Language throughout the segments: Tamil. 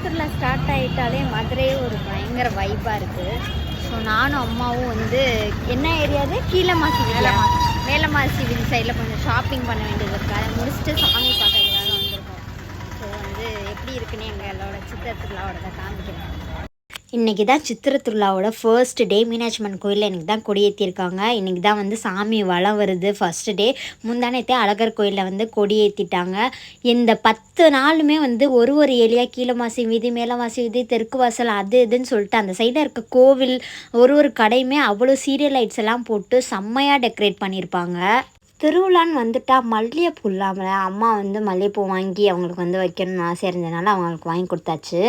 திருவிழா ஸ்டார்ட் ஆகிட்டாலே மதுரையே ஒரு பயங்கர வைப்பாக இருக்குது. ஸோ நானும் அம்மாவும் வந்து என்ன ஏரியாது கீழமாசி மேலமாசி வீதி சைடில் கொஞ்சம் ஷாப்பிங் பண்ண வேண்டியது இருக்குது. அதை முடிச்சுட்டு சாமி பார்க்கறதுக்காக வந்திருக்கோம். ஸோ வந்து எப்படி இருக்குன்னு எங்களோட சித்திரை திருவிழாவோட காமிக்கிறேன். இன்றைக்கி தான் சித்திரை திருவிழாவோட ஃபர்ஸ்ட் டே. மீனாட்சி அம்மன் கோயிலில் இன்றைக்கி தான் கொடியேற்றிருக்காங்க. இன்றைக்கி தான் வந்து சாமி வலம் வருது ஃபஸ்ட்டு டே. முந்தானத்தே அழகர் கோயிலில் வந்து கொடியேற்றிட்டாங்க. இந்த 10 நாளுமே வந்து ஒரு ஏரியா கீழமாசி வீதி, மேலமாசி வீதி, தெற்கு வாசல் அது இதுன்னு சொல்லிட்டு அந்த சைடில் இருக்க கோவில் ஒரு கடையுமே அவ்வளோ சீரியல் லைட்ஸ் எல்லாம் போட்டு செம்மையாக டெக்கரேட் பண்ணியிருப்பாங்க. திருவிழான்னு வந்துட்டால் மல்லிகைப்பூ இல்லாமல் அம்மா வந்து மல்லிகைப்பூ வாங்கி அவங்களுக்கு வந்து வைக்கணும்னு ஆசையாக இருந்ததுனால அவங்களுக்கு வாங்கி கொடுத்தாச்சு.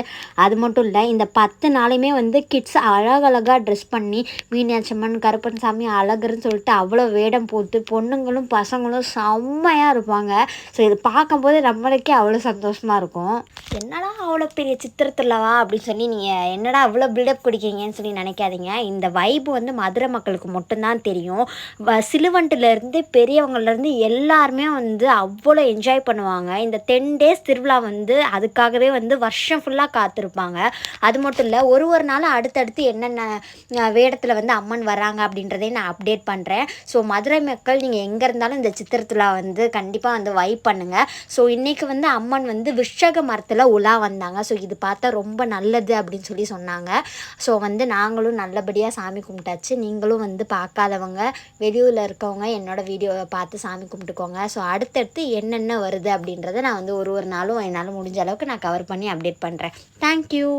அது மட்டும் இல்லை, இந்த 10 நாளையுமே வந்து கிட்ஸ் அழகழகாக ட்ரெஸ் பண்ணி மீனாட்சி அம்மன், கருப்பன் சாமி, அழகர்னு சொல்லிட்டு அவ்வளோ வேடம் போட்டு பொண்ணுங்களும் பசங்களும் செம்மையாக இருப்பாங்க. ஸோ இது பார்க்கும்போது நம்மளுக்கே அவ்வளோ சந்தோஷமாக இருக்கும். என்னடா அவ்வளோ பெரிய சித்திரத்துலவா அப்படின்னு சொல்லி நீங்கள் என்னடா அவ்வளோ பில்டப் குடிக்கிறீங்கன்னு சொல்லி நினைக்காதீங்க. இந்த வைப்பு வந்து மதுரை மக்களுக்கு மட்டும்தான் தெரியும். சிலுவண்டிலேருந்து பெரியவங்கள்லேருந்து எல்லாருமே வந்து அவ்வளோ என்ஜாய் பண்ணுவாங்க. இந்த 10 days திருவிழா வந்து அதுக்காகவே வந்து வருஷம் ஃபுல்லாக காத்திருப்பாங்க. அது மட்டும் இல்லை, ஒரு நாள் அடுத்தடுத்து என்னென்ன வேடத்தில் வந்து அம்மன் வராங்க அப்படின்றதையும் நான் அப்டேட் பண்ணுறேன். ஸோ மதுரை மக்கள் நீங்கள் எங்கே இருந்தாலும் இந்த சித்திரை திருவிழா வந்து கண்டிப்பாக வந்து வைப் பண்ணுங்கள். ஸோ இன்றைக்கி வந்து அம்மன் வந்து விஷக மரத்தில் உலா வந்தாங்க. ஸோ இது பார்த்தா ரொம்ப நல்லது அப்படின்னு சொல்லி சொன்னாங்க. ஸோ வந்து நாங்களும் நல்லபடியாக சாமி கும்பிட்டாச்சு. நீங்களும் வந்து பார்க்காதவங்க, வெளியூரில் இருக்கவங்க என்னோடய வீடியோவை பார்த்து சாமி கும்பிட்டுக்கோங்க. ஸோ அடுத்தடுத்து என்னென்ன வருது அப்படின்றத நான் வந்து ஒரு நாளும் என்னால் முடிஞ்ச அளவுக்கு நான் கவர் பண்ணி அப்டேட் பண்ணுறேன். தேங்க்யூ.